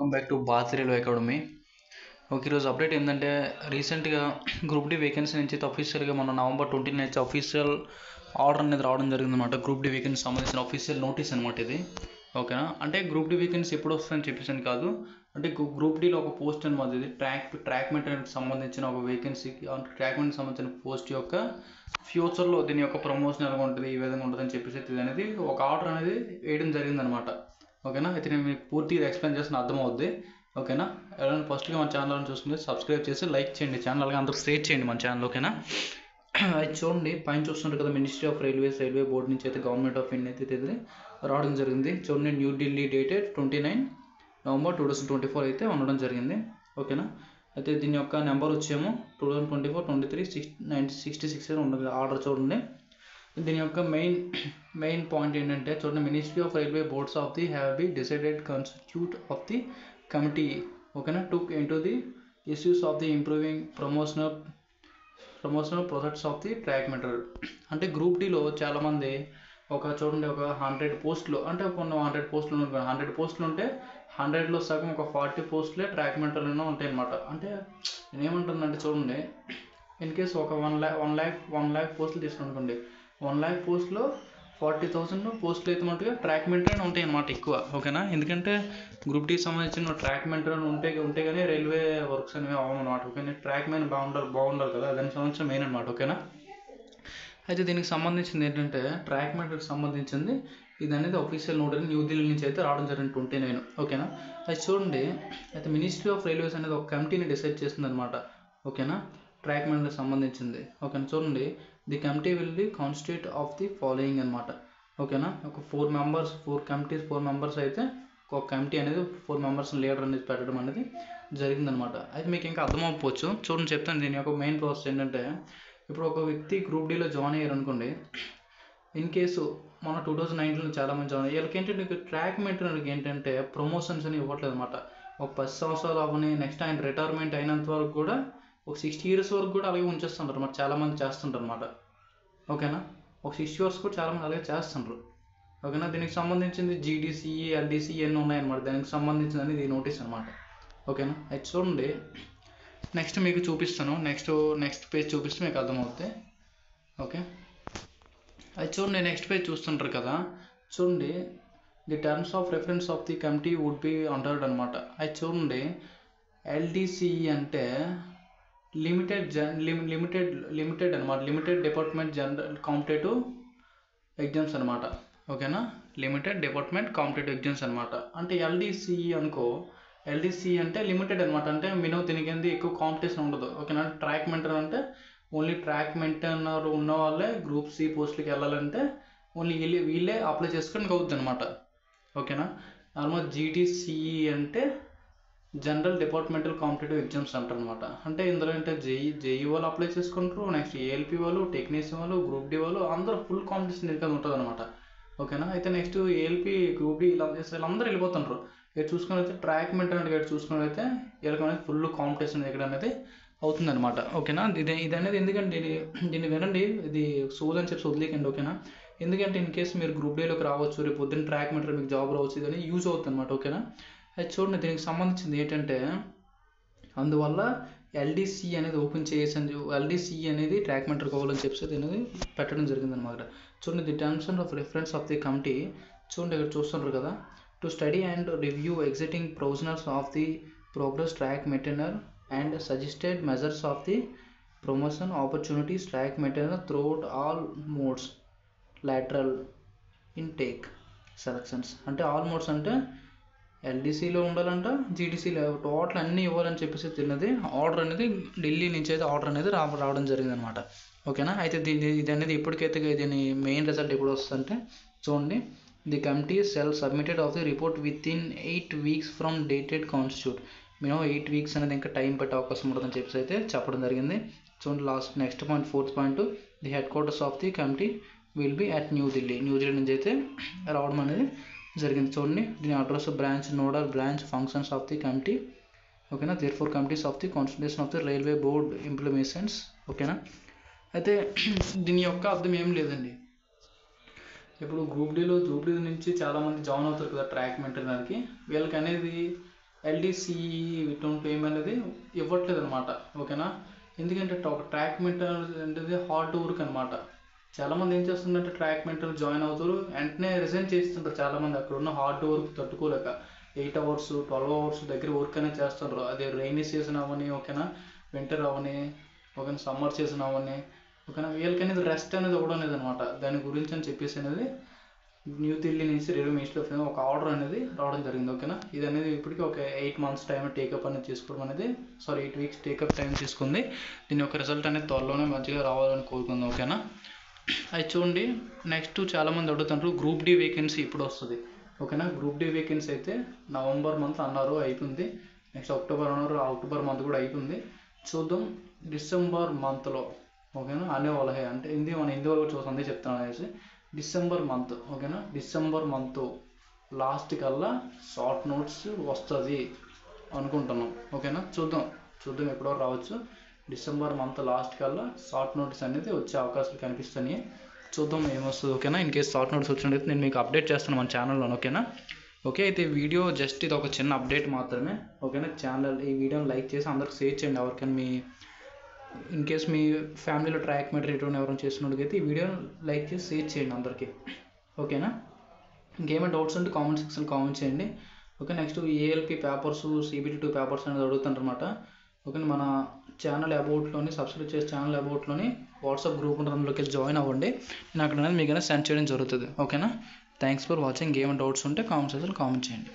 Welcome back to Bharat railway academy. Okay, ఈరోజు update ఏంటంటే రీసెంట్గా గ్రూప్ డి వేకెన్సీ నుంచి అఫీషియల్గా మన November 29 అఫీషియల్ ఆర్డర్ అనేది రావడం జరిగిందన్నమాట. గ్రూప్ డి వేకెన్సీ సంబంధించిన అఫీషియల్ నోటీస్ అనమాట ఇది. ఓకేనా, అంటే గ్రూప్ డి వేకెన్సీ ఎప్పుడు వస్తుందని చెప్పేసి కాదు, అంటే గ్రూప్ డిలో ఒక పోస్ట్ అనమాట. ఇది ట్రాక్ మెటీరియల్కి సంబంధించిన ఒక వేకెన్సీకి, ట్రాక్ మెటీరియల్కి సంబంధించిన పోస్ట్ యొక్క ఫ్యూచర్లో దీని యొక్క ప్రమోషన్ ఎలా ఉంటుంది, ఈ విధంగా ఉంటుంది అని చెప్పేసి ఇది అనేది ఒక ఆర్డర్ అనేది వేయడం జరిగిందనమాట. ఓకేనా, అయితే నేను మీకు పూర్తిగా ఎక్స్ప్లెయిన్ చేసిన అర్థమవుద్ది. ఓకేనా, ఎవరైనా ఫస్ట్గా మన ఛానల్ చూసుకుంటే సబ్స్క్రైబ్ చేసి లైక్ చేయండి, ఛానల్ అలాగే అందరూ షేర్ చేయండి మన ఛానల్. ఓకేనా, అది చూడండి, పైన చూస్తుంటారు కదా, మినిస్ట్రీ ఆఫ్ రైల్వే బోర్డు నుంచి అయితే గవర్నమెంట్ ఆఫ్ ఇండియా అయితే రావడం జరిగింది. చూడండి, న్యూఢిల్లీ డేటెడ్ 29 November 2024 అయితే ఉండడం జరిగింది. ఓకేనా, అయితే దీని యొక్క నెంబర్ వచ్చేమో 2024-23-66 అని ఉండదు ఆర్డర్. చూడండి, దీని యొక్క మెయిన్ పాయింట్ ఏంటంటే చూడండి, ministry of railway boards of the have be decided constitute of the committee. ఓకేనా, took into the issues of the improving promotional projects of the track material. అంటే గ్రూప్ డిలో చాలామంది చూడండి ఒక 100 పోస్టులు, అంటే కొన్ని 100 పోస్టులు 100 పోస్టులు ఉంటే 100లో సగం ఒక 40 పోస్టులే ట్రాక్ మెటీరియల్ ఉంటాయి అన్నమాట. అంటే నేనేమంటుందంటే చూడండి, ఇన్ కేసు ఒక 1 lakh పోస్టులు తీసుకునుకోండి, 1 lakh పోస్టులో 40,000 పోస్టులు అయితే మట్టుగా ట్రాక్ మెటీరియల్ ఉంటాయి అన్నమాట ఎక్కువ. ఓకేనా, ఎందుకంటే గ్రూప్ డి సంబంధించిన ట్రాక్ మెటీరియల్ ఉంటే కానీ రైల్వే వర్క్స్ అనేవి అవ్వమన్నమాట. ఓకేనా, ట్రాక్ మెయిన్ బాగుండాలి కదా, దానికి సంబంధించిన మెయిన్ అనమాట. ఓకేనా, అయితే దీనికి సంబంధించింది ఏంటంటే ట్రాక్ మెటీరియల్కి సంబంధించింది ఇది అనేది అఫీషియల్ నోటీస్ న్యూఢిల్లీ నుంచి అయితే రావడం జరిగింది 29. ఓకేనా, అది చూడండి, అయితే మినిస్ట్రీ ఆఫ్ రైల్వేస్ అనేది ఒక కమిటీని డిసైడ్ చేస్తుంది అనమాట. ఓకేనా, ట్రాక్ మెటీరియల్కి సంబంధించింది. ఓకేనా, చూడండి, the committee will be constitute of the following అనమాట. ఓకేనా, ఒక 4 మెంబర్స్ అయితే ఒక కమిటీ అనేది 4 మెంబర్స్ లీడర్ అనేది పెట్టడం అనేది జరిగిందనమాట. అయితే మీకు ఇంకా అర్థమైపోవచ్చు. చూడండి, చెప్తాను. దీని యొక్క మెయిన్ ప్రాసెస్ ఏంటంటే, ఇప్పుడు ఒక వ్యక్తి గ్రూప్ డిలో జాయిన్ అయ్యారు అనుకోండి, ఇన్ కేసు మన 2019లో చాలామంది జాయిన్ అయ్యారు. వీళ్ళకి ఏంటంటే ట్రాక్ మెటీరియల్కి ఏంటంటే ప్రమోషన్స్ అని ఇవ్వట్లేదు అనమాట. ఒక 10 సంవత్సరాలు అవని, నెక్స్ట్ ఆయన రిటైర్మెంట్ అయినంత వరకు కూడా ఒక 60 years వరకు కూడా అలాగే ఉంచేస్తుంటారు అన్నమాట. చాలామంది చేస్తుంటారు అనమాట. ఓకేనా, ఒక 60 years కూడా చాలామంది అలాగే చేస్తుంటారు. ఓకేనా, దీనికి సంబంధించింది GDC, LDC ఇవన్నీ ఉన్నాయన్నమాట. దానికి సంబంధించింది ఇది నోటీస్ అనమాట. ఓకేనా, అయితే చూడండి, నెక్స్ట్ మీకు చూపిస్తాను. నెక్స్ట్ పేజ్ చూపిస్తే మీకు అర్థమవుతుంది. ఓకే, అది చూడండి, నెక్స్ట్ పేజ్ చూస్తుంటారు కదా, చూడండి, the terms of reference of the committee would be అంటారు అనమాట. అది చూడండి, LDC అంటే లిమిటెడ్ అనమాట, limited department general competitive exams అనమాట. ఓకేనా, లిమిటెడ్ డిపార్ట్మెంట్ కాంపిటేటివ్ ఎగ్జామ్స్ అనమాట. అంటే LDC అనుకో, LDC అంటే లిమిటెడ్ అనమాట. అంటే మినిమం దీనికి ఎక్కువ కాంపిటీషన్ ఉండదు. ఓకేనా, ట్రాక్ మెయింటైనర్ అంటే ఓన్లీ ట్రాక్ మెయింటైనర్ ఉన్న వాళ్ళే గ్రూప్ C పోస్టులకి వెళ్ళాలంటే ఓన్లీ వీళ్ళే అప్లై చేసుకోవడానికి అవుతుంది అనమాట. ఓకేనా, నార్మల్ GDCE అంటే జనరల్ డిపార్ట్మెంటల్ కాంపిటేటివ్ ఎగ్జామ్స్ అంటారు అనమాట. అంటే ఇందులో అంటే జేఈ వాళ్ళు అప్లై చేసుకుంటారు, నెక్స్ట్ ALP వాళ్ళు, టెక్నీషియన్ వాళ్ళు, గ్రూప్ డి వాళ్ళు, అందరూ ఫుల్ కాంపిటీషన్ ఇక్కడ ఉంటుంది అనమాట. ఓకేనా, అయితే నెక్స్ట్ ALP, గ్రూప్ డి ఇలా చేస్తే వీళ్ళందరూ వెళ్ళిపోతుంటారు. ఇక్కడ చూసుకుని అయితే ట్రాక్ మెయింటైనర్ ఇక్కడ చూసుకుని అయితే వీళ్ళకి అనేది ఫుల్ కాంపిటీషన్ ఇక్కడ అనేది అవుతుందన్నమాట. ఓకేనా, ఇది అనేది ఎందుకంటే దీన్ని వినండి, ఇది సోదని చెప్పి వదిలేకండి. ఓకేనా, ఎందుకంటే ఇన్ కేసు మీరు గ్రూప్ డేలోకి రావచ్చు, రేపు పొద్దున్న ట్రాక్ మెయింటైనర్ మీకు జాబ్ రావచ్చు, ఇది అనేది యూజ్ అవుతుంది అనమాట. ఓకేనా, అది చూడండి, దీనికి సంబంధించింది ఏంటంటే అందువల్ల LDC అనేది ఓపెన్ చేసి LDC అనేది ట్రాక్ మెయింటైనర్ కావాలని చెప్పి అనేది పెట్టడం జరిగింది అనమాట. చూడండి, the terms of reference of the committee, చూడండి ఇక్కడ చూస్తుంటారు కదా, to study and review exiting provisionals of the progress track maintainer and suggested measures of the promotion opportunities track maintainer throughout all modes lateral intake selections. అంటే all modes అంటే LDCలో ఉండాలంట, GDCలో total అన్నీ ఇవ్వాలని చెప్పేసి తిన్నది ఆర్డర్ అనేది ఢిల్లీ నుంచి అయితే ఆర్డర్ అనేది రావడం జరిగింది అనమాట. ఓకేనా, అయితే ఇది అనేది ఇప్పటికైతే దీని మెయిన్ రిజల్ట్ ఎప్పుడు వస్తుందంటే చూడండి, the committee cell submitted of the report with in 8 weeks from dated constitute. Minimum 8 weeks అనేది ఇంకా టైం పెట్టే అవకాశం ఉంటుందని చెప్పేసి అయితే చెప్పడం జరిగింది. చూడండి, next point 4th point, the head quarters of the committee will be at New Delhi నుంచి అయితే రావడం అనేది జరిగింది. చూడండి, దీని address, branch, nodal branch functions of the committee. ఓకేనా, therefore committees of the constitution of the railway board implementations. ఓకేనా, అయితే దీని యొక్క అర్థం ఏం లేదండి. ఇప్పుడు గ్రూప్ డి నుంచి చాలామంది జాయిన్ అవుతారు కదా ట్రాక్ మెయింటైనర్కి, వీళ్ళకి అనేది ఎల్డీసీ రిటర్న్ పేమెంట్ అనేది ఇవ్వట్లేదు అనమాట. ఓకేనా, ఎందుకంటే ఒక ట్రాక్ మెంటర్ అనేది హార్డ్ వర్క్ అనమాట. చాలామంది ఏం చేస్తుందంటే ట్రాక్ మెంటర్ జాయిన్ అవుతారు, వెంటనే రిజైన్ చేస్తుంటారు. చాలామంది అక్కడ ఉన్న హార్డ్ వర్క్ తట్టుకోలేక 8 hours 12 hours దగ్గర వర్క్ అనేది చేస్తుంటారు. అదే రైనీ సీజన్ అవని, ఓకేనా, వింటర్ అవని, ఓకేనా, సమ్మర్ సీజన్ అవని, ఓకేనా, వీళ్ళకి అనేది రెస్ట్ అనేది ఇవ్వడం లేదు అనమాట. దాని గురించి అని చెప్పేసి అనేది న్యూ ఢిల్లీ నుంచి రైల్వే మినిస్ట్రీ ఆఫ్ ఒక ఆర్డర్ అనేది రావడం జరిగింది. ఓకేనా, ఇది అనేది ఇప్పటికీ ఒక 8 months టైం టేకప్ అనేది తీసుకోవడం అనేది 8 weeks టేకప్ టైం తీసుకుంది. దీని యొక్క రిజల్ట్ అనేది త్వరలోనే మంచిగా రావాలని కోరుకుందాం. ఓకేనా, అది చూడండి. నెక్స్ట్ చాలామంది అడుగుతుంటారు గ్రూప్ డి వేకెన్సీ ఇప్పుడు వస్తుంది. ఓకేనా, గ్రూప్ డి వేకెన్సీ అయితే నవంబర్ మంత్ అన్నారు, అయిపోయింది. నెక్స్ట్ అక్టోబర్ అన్నారు, అక్టోబర్ మంత్ కూడా అయిపోయింది. చూద్దాం డిసెంబర్ మంత్లో, ఓకేనా, అనేవాళ్ళ అంటే మన హిందీ వరకు చూస్తుంది చెప్తాను అనేసి డిసెంబర్ మంత్, ఓకేనా, డిసెంబర్ మంత్ లాస్ట్ కల్లా షార్ట్ నోట్స్ వస్తుంది అనుకుంటున్నాం. ఓకేనా, చూద్దాం ఎప్పుడో రావచ్చు. డిసెంబర్ మంత్ లాస్ట్ కల్లా షార్ట్ నోట్స్ అనేది వచ్చే అవకాశాలు కనిపిస్తున్నాయి. చూద్దాం ఏమొస్తుంది. ఓకేనా, ఇన్ కేసు షార్ట్ నోట్స్ వచ్చినట్లయితే నేను మీకు అప్డేట్ చేస్తాను మన ఛానల్లో. ఓకేనా, ఓకే, అయితే వీడియో జస్ట్ ఇది ఒక చిన్న అప్డేట్ మాత్రమే. ఓకేనా, ఈ వీడియోని లైక్ చేసి అందరికి షేర్ చేయండి. ఎవరికైనా ఇన్ కేస్ మీ ఫ్యామిలీలో ట్రాక్ మెంటర్ రిటర్న్ ఎవరైనా చేస్తున్నట్టుగైతే ఈ వీడియోని లైక్ చేసి షేర్ చేయండి అందరికీ. ఓకేనా, ఇంకేమైనా డౌట్స్ ఉంటే కామెంట్ సెక్షన్ కామెంట్ చేయండి. Okay, next ALP papers CBT 2 papers అనేది అడుగుతుంటారన్నమాట. ఓకే, మన ఛానల్ అబౌట్లోని సబ్స్క్రైబ్ చేసే ఛానల్ అబౌట్లోని వాట్సాప్ గ్రూప్ ఉంటుంది, అందులోకి జాయిన్ అవ్వండి. నేను అక్కడ అనేది మీకు సెండ్ చేయడం జరుగుతుంది. ఓకేనా, థ్యాంక్స్ ఫర్ వాచింగ్. ఏమైనా డౌట్స్ ఉంటే కామెంట్ సెక్షన్ కామెంట్ చేయండి.